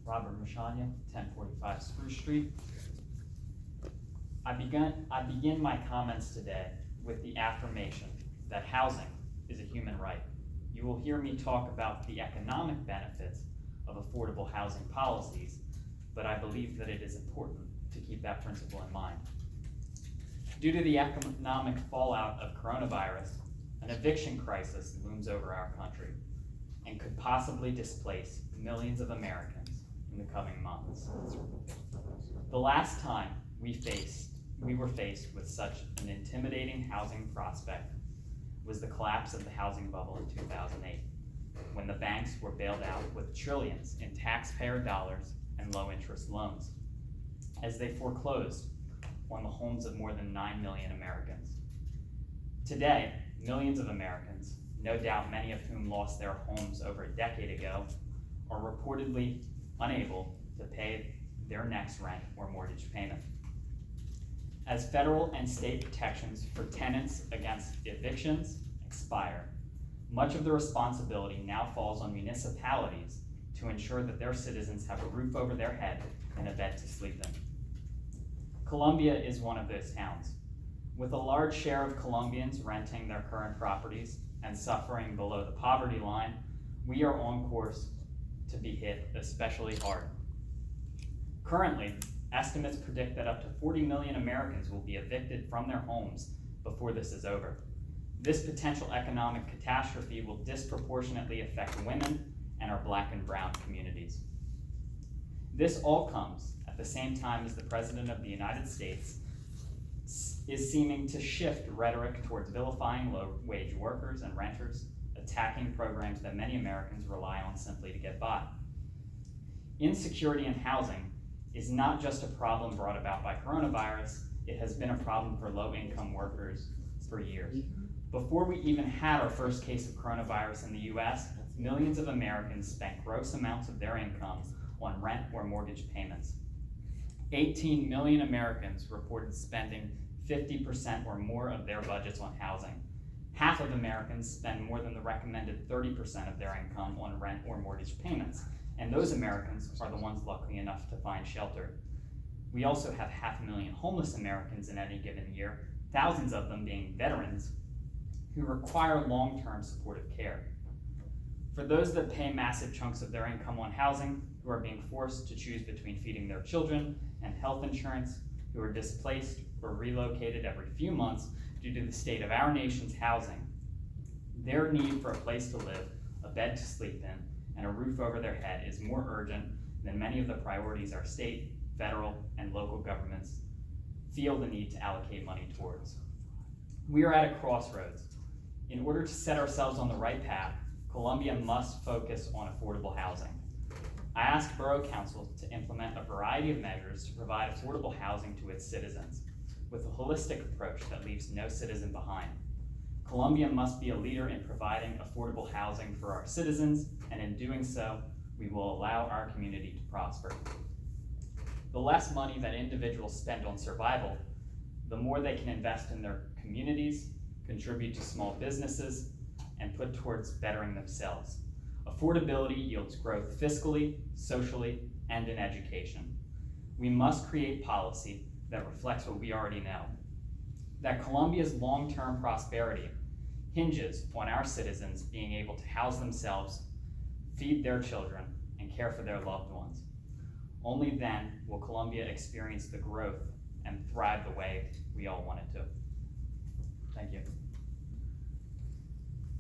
Robert Misciagna, 1045 Spruce Street. I begin my comments today with the affirmation that housing is a human right. You will hear me talk about the economic benefits of affordable housing policies, but I believe that it is important to keep that principle in mind. Due to the economic fallout of coronavirus, an eviction crisis looms over our country and could possibly displace millions of Americans in the coming months. The last time we were faced with such an intimidating housing prospect was the collapse of the housing bubble in 2008, when the banks were bailed out with trillions in taxpayer dollars and low-interest loans, as they foreclosed on the homes of more than 9 million Americans. Today, millions of Americans, no doubt many of whom lost their homes over a decade ago, are reportedly unable to pay their next rent or mortgage payment. As federal and state protections for tenants against evictions expire, much of the responsibility now falls on municipalities to ensure that their citizens have a roof over their head and a bed to sleep in. Columbia is one of those towns. With a large share of Columbians renting their current properties and suffering below the poverty line, we are on course to be hit especially hard. Currently, estimates predict that up to 40 million Americans will be evicted from their homes before this is over. This potential economic catastrophe will disproportionately affect women and our Black and brown communities. This all comes at the same time as the President of the United States is seeming to shift rhetoric towards vilifying low-wage workers and renters, attacking programs that many Americans rely on simply to get by. Insecurity in housing is not just a problem brought about by coronavirus, it has been a problem for low-income workers for years. Before we even had our first case of coronavirus in the US, millions of Americans spent gross amounts of their income on rent or mortgage payments. 18 million Americans reported spending 50% or more of their budgets on housing. Half of Americans spend more than the recommended 30% of their income on rent or mortgage payments, and those Americans are the ones lucky enough to find shelter. We also have 500,000 homeless Americans in any given year, thousands of them being veterans who require long-term supportive care. For those that pay massive chunks of their income on housing, who are being forced to choose between feeding their children and health insurance, who are displaced or relocated every few months due to the state of our nation's housing, their need for a place to live, a bed to sleep in, and a roof over their head is more urgent than many of the priorities our state, federal, and local governments feel the need to allocate money towards. We are at a crossroads. In order to set ourselves on the right path, Columbia must focus on affordable housing. I asked Borough Council to implement a variety of measures to provide affordable housing to its citizens, with a holistic approach that leaves no citizen behind. Columbia must be a leader in providing affordable housing for our citizens, and in doing so, we will allow our community to prosper. The less money that individuals spend on survival, the more they can invest in their communities, contribute to small businesses, and put towards bettering themselves. Affordability yields growth fiscally, socially, and in education. We must create policy that reflects what we already know, that Columbia's long-term prosperity hinges on our citizens being able to house themselves, feed their children, and care for their loved ones. Only then will Columbia experience the growth and thrive the way we all want it to.